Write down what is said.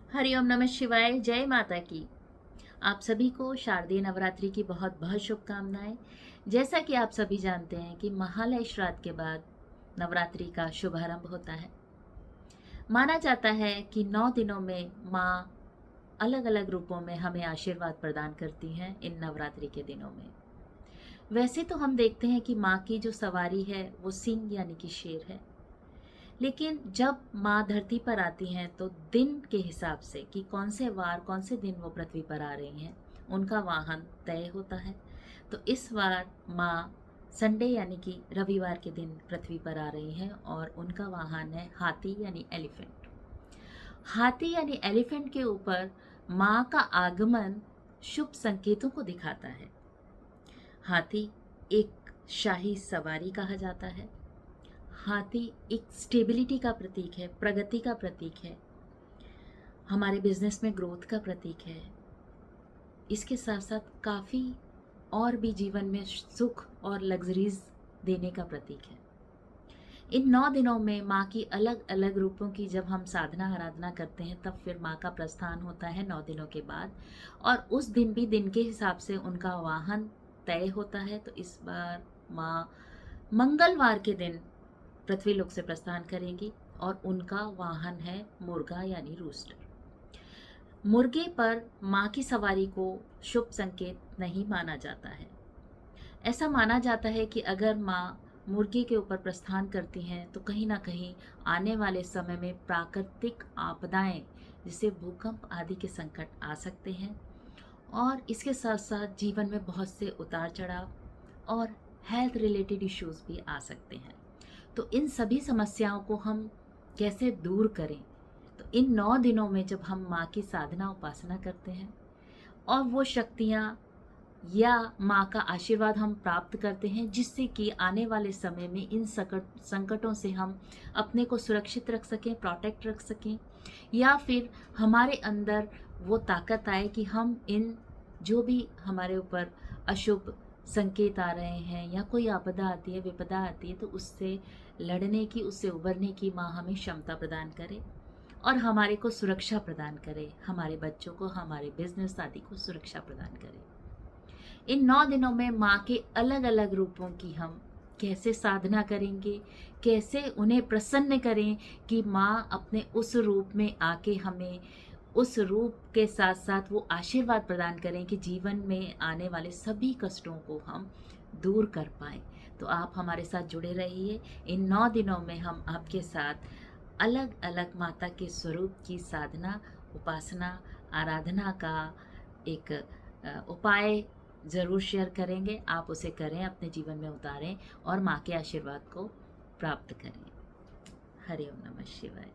हरिओम नमः शिवाय। जय माता की। आप सभी को शारदीय नवरात्रि की बहुत बहुत शुभकामनाएं। जैसा कि आप सभी जानते हैं कि महालय श्राद्ध के बाद नवरात्रि का शुभारंभ होता है। माना जाता है कि 9 दिनों में माँ अलग अलग रूपों में हमें आशीर्वाद प्रदान करती हैं इन नवरात्रि के दिनों में। वैसे तो हम देखते हैं कि माँ की जो सवारी है वो सिंह यानी कि शेर है, लेकिन जब माँ धरती पर आती हैं तो दिन के हिसाब से कि कौन से वार कौन से दिन वो पृथ्वी पर आ रही हैं, उनका वाहन तय होता है। तो इस बार माँ संडे यानी कि रविवार के दिन पृथ्वी पर आ रही हैं और उनका वाहन है हाथी यानी एलिफेंट। हाथी यानी एलिफेंट के ऊपर माँ का आगमन शुभ संकेतों को दिखाता है। हाथी एक शाही सवारी कहा जाता है। हाथी एक स्टेबिलिटी का प्रतीक है, प्रगति का प्रतीक है, हमारे बिजनेस में ग्रोथ का प्रतीक है। इसके साथ साथ काफ़ी और भी जीवन में सुख और लग्जरीज देने का प्रतीक है। इन 9 दिनों में माँ की अलग अलग रूपों की जब हम साधना आराधना करते हैं तब फिर माँ का प्रस्थान होता है 9 दिनों के बाद, और उस दिन भी दिन के हिसाब से उनका वाहन तय होता है। तो इस बार माँ मंगलवार के दिन पृथ्वी लोक से प्रस्थान करेंगी और उनका वाहन है मुर्गा यानी रूस्टर। मुर्गे पर माँ की सवारी को शुभ संकेत नहीं माना जाता है। ऐसा माना जाता है कि अगर माँ मुर्गे के ऊपर प्रस्थान करती हैं तो कहीं ना कहीं आने वाले समय में प्राकृतिक आपदाएं जैसे भूकंप आदि के संकट आ सकते हैं, और इसके साथ साथ जीवन में बहुत से उतार चढ़ाव और हेल्थ रिलेटेड इश्यूज भी आ सकते हैं। तो इन सभी समस्याओं को हम कैसे दूर करें? तो इन 9 दिनों में जब हम माँ की साधना उपासना करते हैं और वो शक्तियाँ या माँ का आशीर्वाद हम प्राप्त करते हैं, जिससे कि आने वाले समय में इन संकटों से हम अपने को सुरक्षित रख सकें, प्रोटेक्ट रख सकें, या फिर हमारे अंदर वो ताकत आए कि हम इन जो भी हमारे ऊपर अशुभ संकेत आ रहे हैं या कोई आपदा आती है, विपदा आती है, तो उससे लड़ने की, उससे उबरने की माँ हमें क्षमता प्रदान करे और हमारे को सुरक्षा प्रदान करे, हमारे बच्चों को, हमारे बिजनेस आदि को सुरक्षा प्रदान करे। इन 9 दिनों में माँ के अलग अलग रूपों की हम कैसे साधना करेंगे, कैसे उन्हें प्रसन्न करें कि माँ अपने उस रूप में आके हमें उस रूप के साथ साथ वो आशीर्वाद प्रदान करें कि जीवन में आने वाले सभी कष्टों को हम दूर कर पाएँ। तो आप हमारे साथ जुड़े रहिए। इन 9 दिनों में हम आपके साथ अलग अलग माता के स्वरूप की साधना, उपासना, आराधना का एक उपाय ज़रूर शेयर करेंगे। आप उसे करें, अपने जीवन में उतारें और माँ के आशीर्वाद को प्राप्त करें। हरि ओम नमः शिवाय।